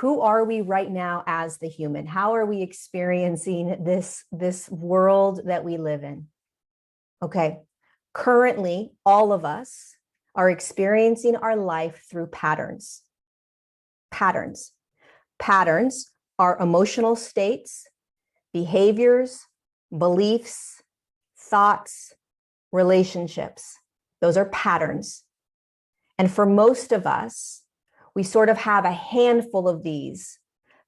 who are we right now as the human? How are we experiencing this world that we live in? Okay, currently, all of us are experiencing our life through patterns. Patterns are emotional states, behaviors, beliefs, thoughts, relationships. Those are patterns. And for most of us, we sort of have a handful of these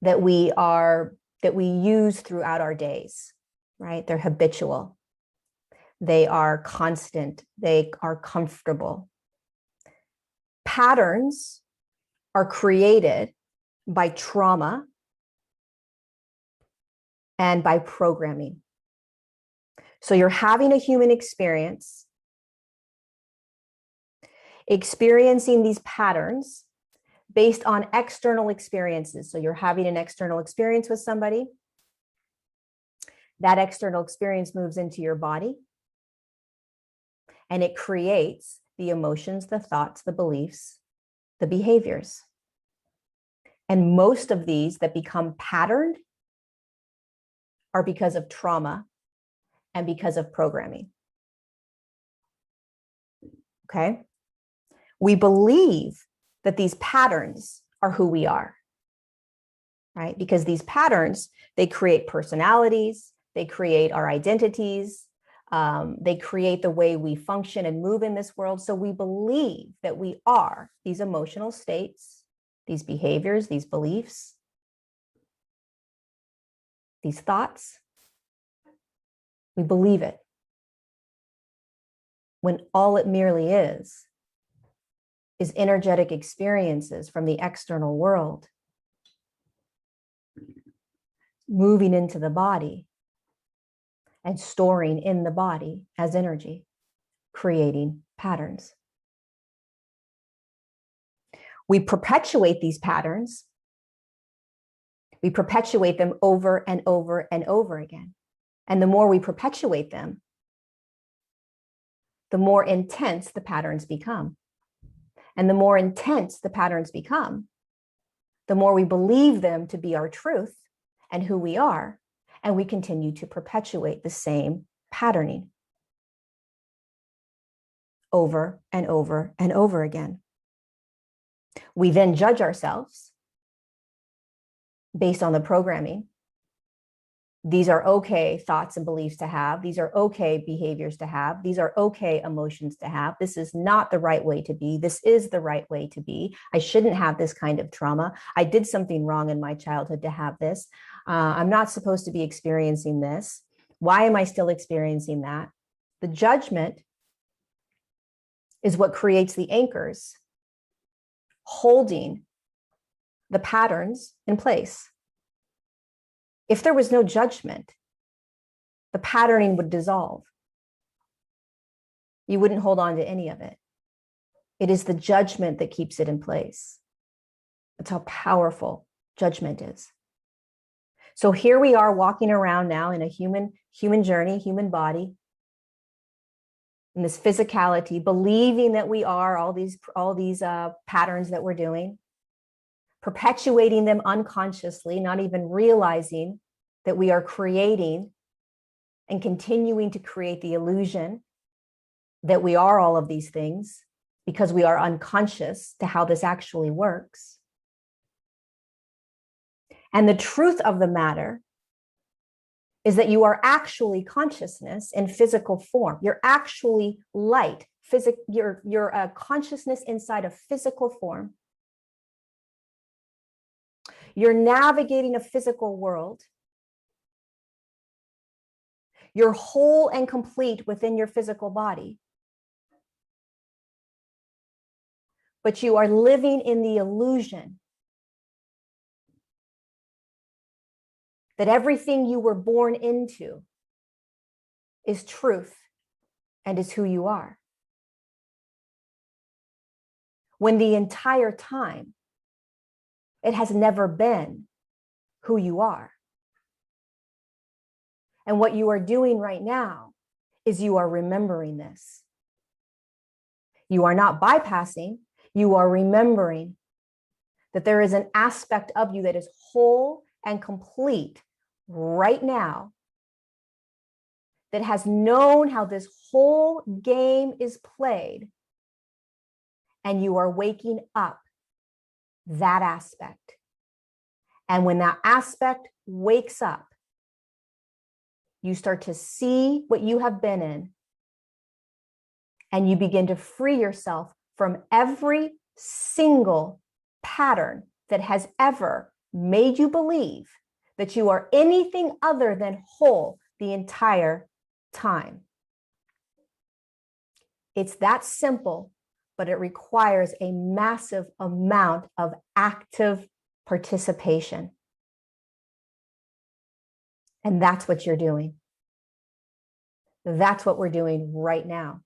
that we use throughout our days, right? They're habitual. They are constant. They are comfortable. Patterns are created by trauma and by programming. So you're having a human experience, experiencing these patterns based on external experiences. So you're having an external experience with somebody. That external experience moves into your body, and it creates the emotions, the thoughts, the beliefs, the behaviors. And most of these that become patterned are because of trauma and because of programming. Okay? We believe that these patterns are who we are, right? Because these patterns, they create personalities, they create our identities, they create the way we function and move in this world. So we believe that we are these emotional states, these behaviors, these beliefs, these thoughts. We believe it, when all it merely is energetic experiences from the external world moving into the body and storing in the body as energy, creating patterns. We perpetuate these patterns. We perpetuate them over and over and over again. And the more we perpetuate them, the more intense the patterns become. And the more intense the patterns become, the more we believe them to be our truth and who we are, and we continue to perpetuate the same patterning over and over and over again. We then judge ourselves based on the programming. These are okay thoughts and beliefs to have. These are okay behaviors to have. These are okay emotions to have. This is not the right way to be. This is the right way to be. I shouldn't have this kind of trauma. I did something wrong in my childhood to have this. I'm not supposed to be experiencing this. Why am I still experiencing that? The judgment is what creates the anchors holding the patterns in place. If there was no judgment, the patterning would dissolve. You wouldn't hold on to any of it. It is the judgment that keeps it in place. That's how powerful judgment is. So here we are walking around now in a human journey, human body, in this physicality, believing that we are all these patterns that we're doing, perpetuating them unconsciously, not even realizing that we are creating and continuing to create the illusion that we are all of these things because we are unconscious to how this actually works. And the truth of the matter is that you are actually consciousness in physical form. You're actually light. You're a consciousness inside a physical form. You're navigating a physical world. You're whole and complete within your physical body. But you are living in the illusion that everything you were born into is truth and is who you are. When the entire time, it has never been who you are. And what you are doing right now is you are remembering this. You are not bypassing, you are remembering that there is an aspect of you that is whole and complete right now, that has known how this whole game is played, and you are waking up that aspect. And when that aspect wakes up, you start to see what you have been in, and you begin to free yourself from every single pattern that has ever made you believe that you are anything other than whole the entire time. It's that simple, but it requires a massive amount of active participation. And that's what you're doing. That's what we're doing right now.